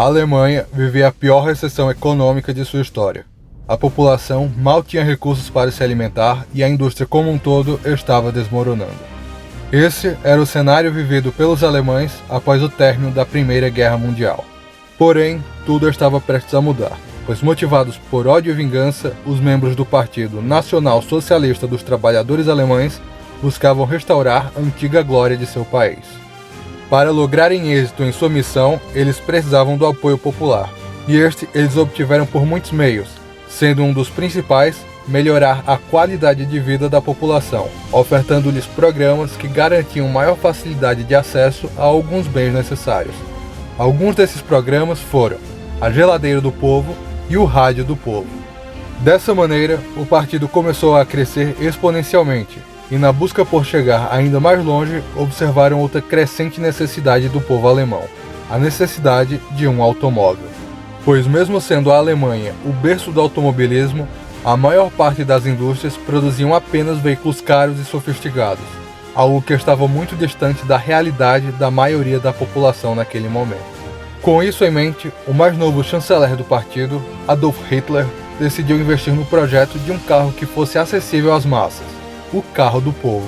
A Alemanha vivia a pior recessão econômica de sua história. A população mal tinha recursos para se alimentar e a indústria como um todo estava desmoronando. Esse era o cenário vivido pelos alemães após o término da Primeira Guerra Mundial. Porém, tudo estava prestes a mudar, pois motivados por ódio e vingança, os membros do Partido Nacional Socialista dos Trabalhadores Alemães buscavam restaurar a antiga glória de seu país. Para lograrem êxito em sua missão, eles precisavam do apoio popular, e este eles obtiveram por muitos meios, sendo um dos principais melhorar a qualidade de vida da população, ofertando-lhes programas que garantiam maior facilidade de acesso a alguns bens necessários. Alguns desses programas foram a Geladeira do Povo e o Rádio do Povo. Dessa maneira, o partido começou a crescer exponencialmente, e na busca por chegar ainda mais longe, observaram outra crescente necessidade do povo alemão, a necessidade de um automóvel. Pois mesmo sendo a Alemanha o berço do automobilismo, a maior parte das indústrias produziam apenas veículos caros e sofisticados, algo que estava muito distante da realidade da maioria da população naquele momento. Com isso em mente, o mais novo chanceler do partido, Adolf Hitler, decidiu investir no projeto de um carro que fosse acessível às massas, o carro do povo.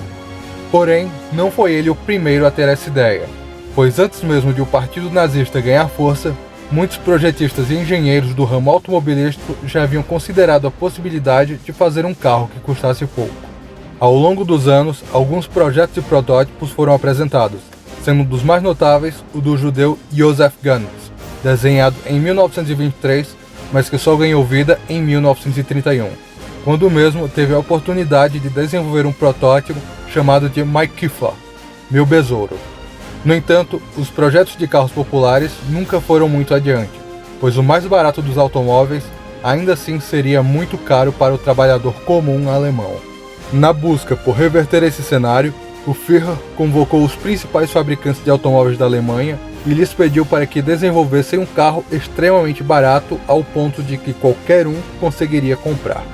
Porém, não foi ele o primeiro a ter essa ideia, pois antes mesmo de o partido nazista ganhar força, muitos projetistas e engenheiros do ramo automobilístico já haviam considerado a possibilidade de fazer um carro que custasse pouco. Ao longo dos anos, alguns projetos e protótipos foram apresentados, sendo um dos mais notáveis o do judeu Joseph Goebbels, desenhado em 1923, mas que só ganhou vida em 1931. Quando mesmo teve a oportunidade de desenvolver um protótipo chamado de Mein Kiefer, meu besouro. No entanto, os projetos de carros populares nunca foram muito adiante, pois o mais barato dos automóveis ainda assim seria muito caro para o trabalhador comum alemão. Na busca por reverter esse cenário, o Führer convocou os principais fabricantes de automóveis da Alemanha e lhes pediu para que desenvolvessem um carro extremamente barato ao ponto de que qualquer um conseguiria comprar.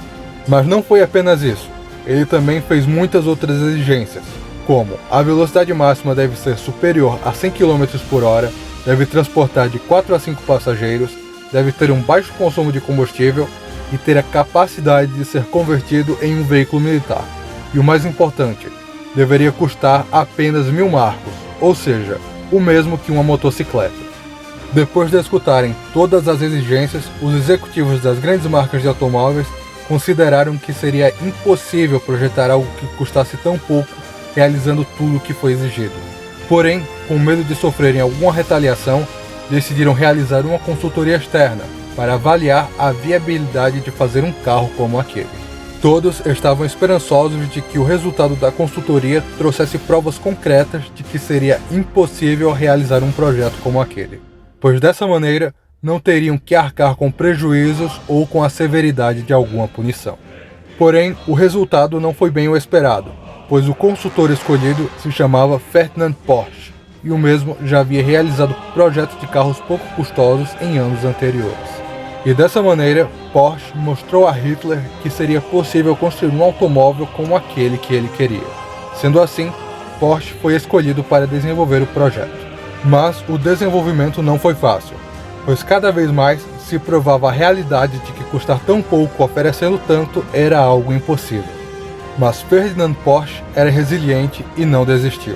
Mas não foi apenas isso, ele também fez muitas outras exigências, como a velocidade máxima deve ser superior a 100 km por hora, deve transportar de 4 a 5 passageiros, deve ter um baixo consumo de combustível e ter a capacidade de ser convertido em um veículo militar. E o mais importante, deveria custar apenas 1.000 marcos, ou seja, o mesmo que uma motocicleta. Depois de escutarem todas as exigências, os executivos das grandes marcas de automóveis consideraram que seria impossível projetar algo que custasse tão pouco, realizando tudo o que foi exigido. Porém, com medo de sofrerem alguma retaliação, decidiram realizar uma consultoria externa para avaliar a viabilidade de fazer um carro como aquele. Todos estavam esperançosos de que o resultado da consultoria trouxesse provas concretas de que seria impossível realizar um projeto como aquele, pois dessa maneira não teriam que arcar com prejuízos ou com a severidade de alguma punição. Porém, o resultado não foi bem o esperado, pois o consultor escolhido se chamava Ferdinand Porsche, e o mesmo já havia realizado projetos de carros pouco custosos em anos anteriores. E dessa maneira, Porsche mostrou a Hitler que seria possível construir um automóvel como aquele que ele queria. Sendo assim, Porsche foi escolhido para desenvolver o projeto. Mas o desenvolvimento não foi fácil, pois cada vez mais se provava a realidade de que custar tão pouco oferecendo tanto era algo impossível. Mas Ferdinand Porsche era resiliente e não desistiu.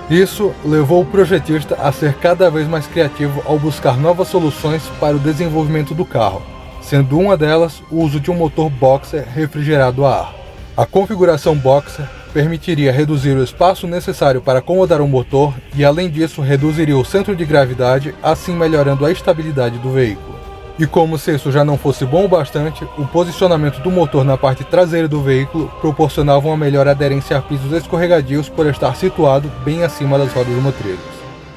Isso levou o projetista a ser cada vez mais criativo ao buscar novas soluções para o desenvolvimento do carro, sendo uma delas o uso de um motor boxer refrigerado a ar. A configuração boxer permitiria reduzir o espaço necessário para acomodar o motor e, além disso, reduziria o centro de gravidade, assim melhorando a estabilidade do veículo. E como se isso já não fosse bom o bastante, o posicionamento do motor na parte traseira do veículo proporcionava uma melhor aderência a pisos escorregadios por estar situado bem acima das rodas motrizes.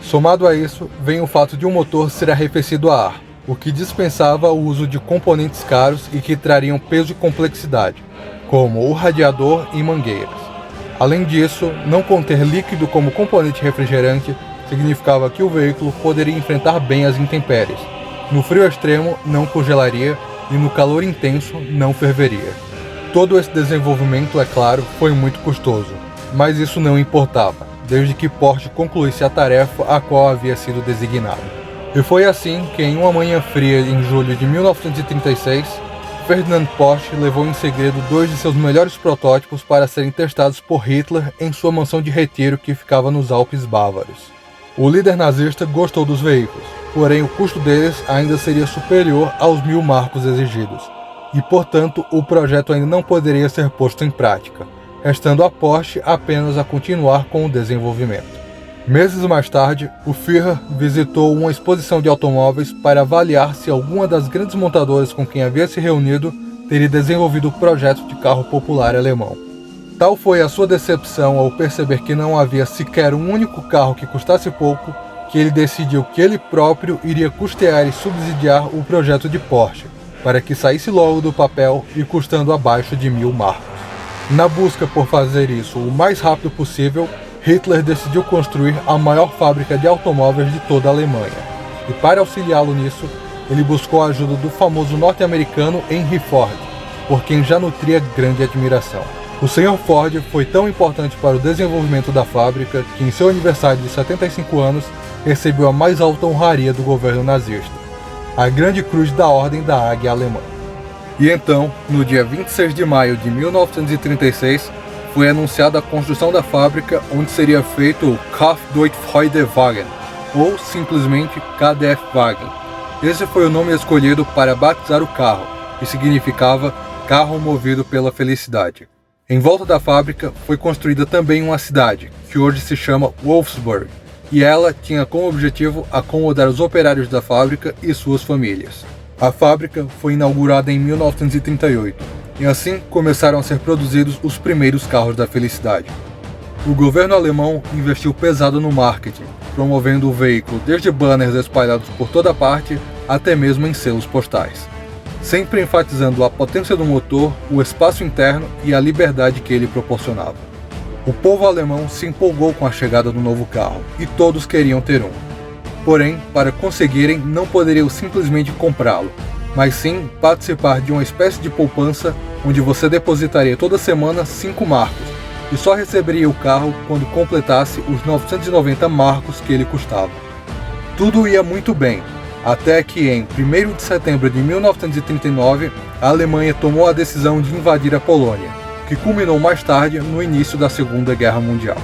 Somado a isso, vem o fato de um motor ser arrefecido a ar, o que dispensava o uso de componentes caros e que trariam peso e complexidade, como o radiador e mangueiras. Além disso, não conter líquido como componente refrigerante significava que o veículo poderia enfrentar bem as intempéries. No frio extremo, não congelaria e no calor intenso, não ferveria. Todo esse desenvolvimento, é claro, foi muito custoso, mas isso não importava, desde que Porsche concluísse a tarefa a qual havia sido designado. E foi assim que, em uma manhã fria em julho de 1936, Ferdinand Porsche levou em segredo 2 de seus melhores protótipos para serem testados por Hitler em sua mansão de retiro que ficava nos Alpes Bávaros. O líder nazista gostou dos veículos, porém o custo deles ainda seria superior aos 1.000 marcos exigidos, e portanto o projeto ainda não poderia ser posto em prática, restando a Porsche apenas a continuar com o desenvolvimento. Meses mais tarde, o Führer visitou uma exposição de automóveis para avaliar se alguma das grandes montadoras com quem havia se reunido teria desenvolvido o projeto de carro popular alemão. Tal foi a sua decepção ao perceber que não havia sequer um único carro que custasse pouco, que ele decidiu que ele próprio iria custear e subsidiar o projeto de Porsche, para que saísse logo do papel e custando abaixo de 1.000 marcos. Na busca por fazer isso o mais rápido possível, Hitler decidiu construir a maior fábrica de automóveis de toda a Alemanha, e para auxiliá-lo nisso, ele buscou a ajuda do famoso norte-americano Henry Ford, por quem já nutria grande admiração. O Sr. Ford foi tão importante para o desenvolvimento da fábrica que, em seu aniversário de 75 anos, recebeu a mais alta honraria do governo nazista, a Grande Cruz da Ordem da Águia Alemã. E então, no dia 26 de maio de 1936, foi anunciada a construção da fábrica onde seria feito o Kraftwerk-Freudewagen, ou simplesmente KDF-Wagen. Esse foi o nome escolhido para batizar o carro, que significava Carro Movido pela Felicidade. Em volta da fábrica foi construída também uma cidade, que hoje se chama Wolfsburg, e ela tinha como objetivo acomodar os operários da fábrica e suas famílias. A fábrica foi inaugurada em 1938, e assim começaram a ser produzidos os primeiros carros da felicidade. O governo alemão investiu pesado no marketing, promovendo o veículo desde banners espalhados por toda parte até mesmo em selos postais, sempre enfatizando a potência do motor, o espaço interno e a liberdade que ele proporcionava. O povo alemão se empolgou com a chegada do novo carro, e todos queriam ter um. Porém, para conseguirem, não poderiam simplesmente comprá-lo, mas sim participar de uma espécie de poupança onde você depositaria toda semana 5 marcos, e só receberia o carro quando completasse os 990 marcos que ele custava. Tudo ia muito bem, até que em 1º de setembro de 1939, a Alemanha tomou a decisão de invadir a Polônia, que culminou mais tarde no início da Segunda Guerra Mundial.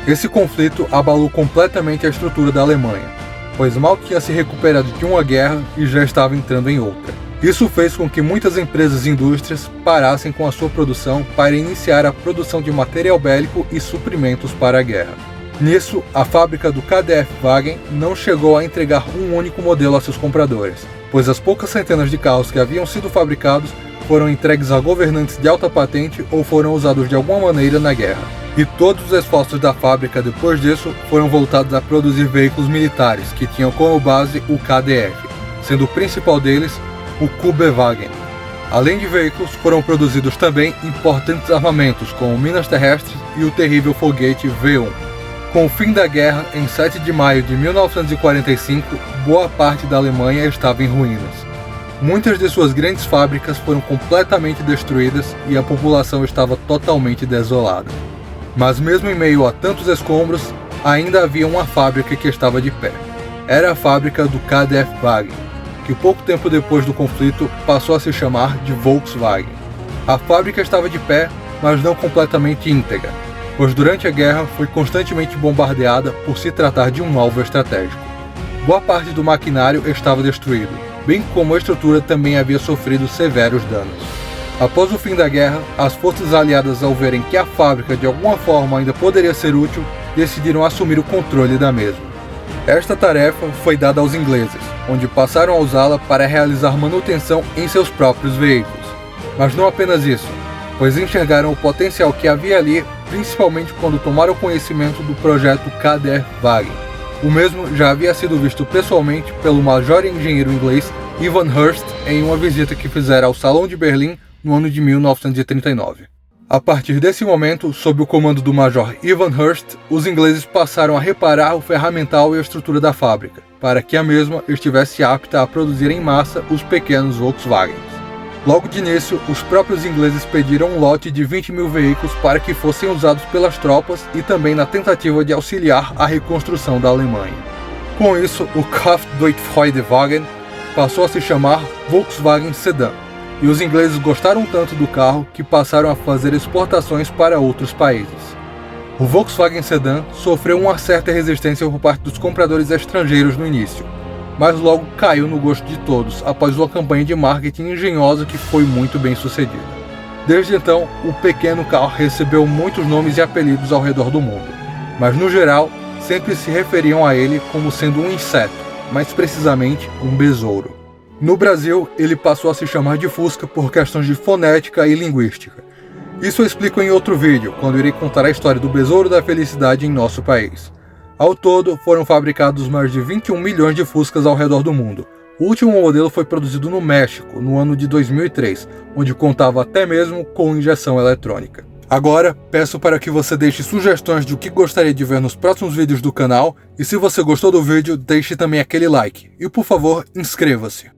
Esse conflito abalou completamente a estrutura da Alemanha, pois mal tinha se recuperado de uma guerra e já estava entrando em outra. Isso fez com que muitas empresas e indústrias parassem com a sua produção para iniciar a produção de material bélico e suprimentos para a guerra. Nisso, a fábrica do KDF-Wagen não chegou a entregar um único modelo a seus compradores, pois as poucas centenas de carros que haviam sido fabricados foram entregues a governantes de alta patente ou foram usados de alguma maneira na guerra. E todos os esforços da fábrica depois disso foram voltados a produzir veículos militares que tinham como base o KDF, sendo o principal deles o Kübelwagen. Além de veículos, foram produzidos também importantes armamentos como minas terrestres e o terrível foguete V1. Com o fim da guerra, em 7 de maio de 1945, boa parte da Alemanha estava em ruínas. Muitas de suas grandes fábricas foram completamente destruídas e a população estava totalmente desolada. Mas mesmo em meio a tantos escombros, ainda havia uma fábrica que estava de pé. Era a fábrica do KDF-Wagen, que pouco tempo depois do conflito passou a se chamar de Volkswagen. A fábrica estava de pé, mas não completamente íntegra, pois durante a guerra foi constantemente bombardeada por se tratar de um alvo estratégico. Boa parte do maquinário estava destruído, bem como a estrutura também havia sofrido severos danos. Após o fim da guerra, as forças aliadas, ao verem que a fábrica de alguma forma ainda poderia ser útil, decidiram assumir o controle da mesma. Esta tarefa foi dada aos ingleses, onde passaram a usá-la para realizar manutenção em seus próprios veículos. Mas não apenas isso, pois enxergaram o potencial que havia ali, principalmente quando tomaram conhecimento do projeto KDF-Wagen. O mesmo já havia sido visto pessoalmente pelo major engenheiro inglês Ivan Hurst em uma visita que fizera ao Salão de Berlim no ano de 1939. A partir desse momento, sob o comando do Major Ivan Hurst, os ingleses passaram a reparar o ferramental e a estrutura da fábrica, para que a mesma estivesse apta a produzir em massa os pequenos Volkswagens. Logo de início, os próprios ingleses pediram um lote de 20.000 veículos para que fossem usados pelas tropas e também na tentativa de auxiliar a reconstrução da Alemanha. Com isso, o Kraftwerkfreudewagen passou a se chamar Volkswagen Sedan, e os ingleses gostaram tanto do carro que passaram a fazer exportações para outros países. O Volkswagen Sedan sofreu uma certa resistência por parte dos compradores estrangeiros no início, mas logo caiu no gosto de todos após uma campanha de marketing engenhosa que foi muito bem sucedida. Desde então, o pequeno carro recebeu muitos nomes e apelidos ao redor do mundo, mas no geral, sempre se referiam a ele como sendo um inseto, mais precisamente um besouro. No Brasil, ele passou a se chamar de Fusca por questões de fonética e linguística. Isso eu explico em outro vídeo, quando irei contar a história do Besouro da Felicidade em nosso país. Ao todo, foram fabricados mais de 21 milhões de Fuscas ao redor do mundo. O último modelo foi produzido no México, no ano de 2003, onde contava até mesmo com injeção eletrônica. Agora, peço para que você deixe sugestões do que gostaria de ver nos próximos vídeos do canal, e se você gostou do vídeo, deixe também aquele like. E por favor, inscreva-se.